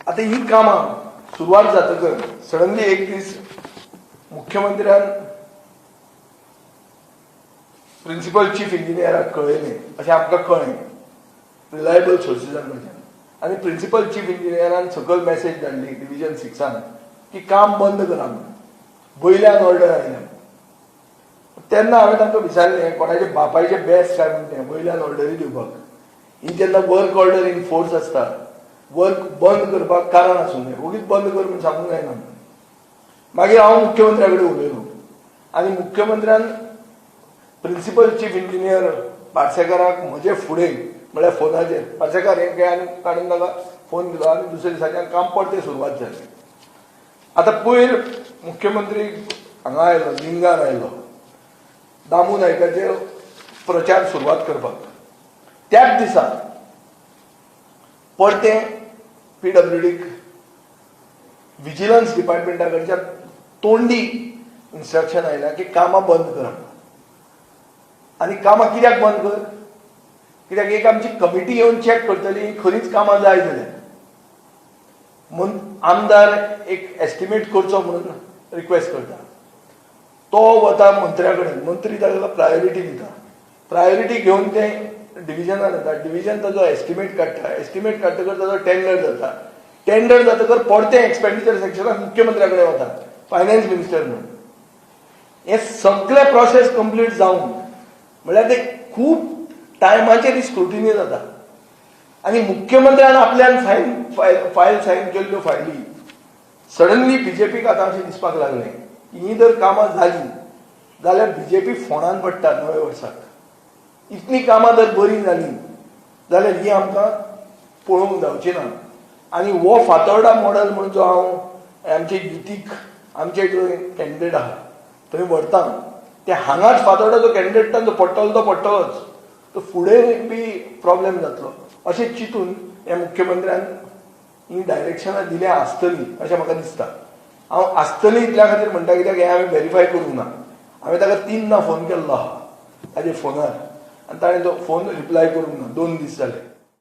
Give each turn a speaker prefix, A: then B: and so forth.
A: आता ही कामां सुरवात जातकर सडनली एक दीस मुख्यमंत्र्यान प्रिन्सिपल चीफ इंजिनियराक कळयलें अशें आमकां कळ्ळें रिलायबल सोर्सिसांकडल्यान आनी प्रिन्सिपल चीफ इंजिनियरान सकयल मेसेज धाडली डिव्हिजन 6 की काम बंद करा म्हणून वयल्यान ऑर्डर आयल्या तेन्ना हांवें तांकां विचारलें कोणाचे बापायचे बेस्ट काय म्हणून तें वयल्यान ऑर्डरी दिवपाक ही जेन्ना वर्क ऑर्डर इन फोर्स आसता वर्क बंद करपाक कारण आसूं न्हय उगीच बंद कर म्हूण सांगूंक जायना मागीर हांव मुख्यमंत्र्या कडेन उलयलो आनी मुख्यमंत्र्यान प्रिन्सिपल चीफ इंजिनियर पार्सेकाराक म्हजे फुडें म्हळ्यार फोनाचेर पार्सेकार हें घे आनी काडून ताका फोन दिलो आनी दुसऱ्या दिसाच्यान काम परतें सुरवात जाली. आतां पयर मुख्यमंत्री हांगा आयलो लिंगार आयलो दामू नायकाचेर प्रचार सुरवात करपाक त्याच दिसा परतें PWDक विजिलन्स डिपार्टमेंटा कडच्यान तोंडी इन्स्ट्रक्शन आयल्या की कामां बंद करप आनी कामां कित्याक बंद कर कित्याक एक आमची कमिटी येवन चॅक करतली खरीच कामां जाय जाल्यार म्हूण आमदार एक एस्टिमेट करचो म्हणून रिक्वेस्ट करता तो वता मंत्र्या कडेन मंत्री ताका प्रायोरिटी दिता प्रायोरिटी घेवन तें डिव्हिजनान येता डिव्हिजन ताजो एस्टिमेट काडटा एस्टिमेट काडटकर ताजो टेंडर जाता टेंडर जातकर परतें एक्सपेंडिचर सेक्शनाक मुख्यमंत्र्या कडेन वता फायनान्स मिनिस्टर म्हणून हे सगळे प्रोसेस कंप्लीट जावन म्हळ्यार ते खूब टायमाचेर स्क्रुटिनी जाता आनी मुख्यमंत्र्यान आपल्यान फायल सायन केल्ल्यो फायली सडनली बीजेपीक आतां अशें दिसपाक लागलें की ही जर कामां जाली जाल्यार बीजेपी फोंडान पडटा नव्या वर्साक इतली कामां जर बरी जाली जाल्यार ही आमकां पळोवंक जावची ना आनी हो फातोर्डा मॉडल म्हणून जो हांव आमचे युतीक आमचे जो कॅन्डिडेट आहा थंय व्हरता ते हांगाच फातोर्डा कॅन्डिडेट तांचो पडटलो तो पडटलोच तो फुडें बी प्रॉब्लेम जातलो अशें चिंतून ह्या मुख्यमंत्र्यान ही डायरेक्शनां दिल्या आसतली अशें म्हाका दिसता. हांव आसतली इतल्या खातीर म्हणटा कित्याक हें हांवें व्हेरीफाय करूंक ना हांवें ताका 3दा फोन केल्लो आहा ताजे फोनार आनी ताणें तो फोन रिप्लाय करूंक ना 2 दीस जाले.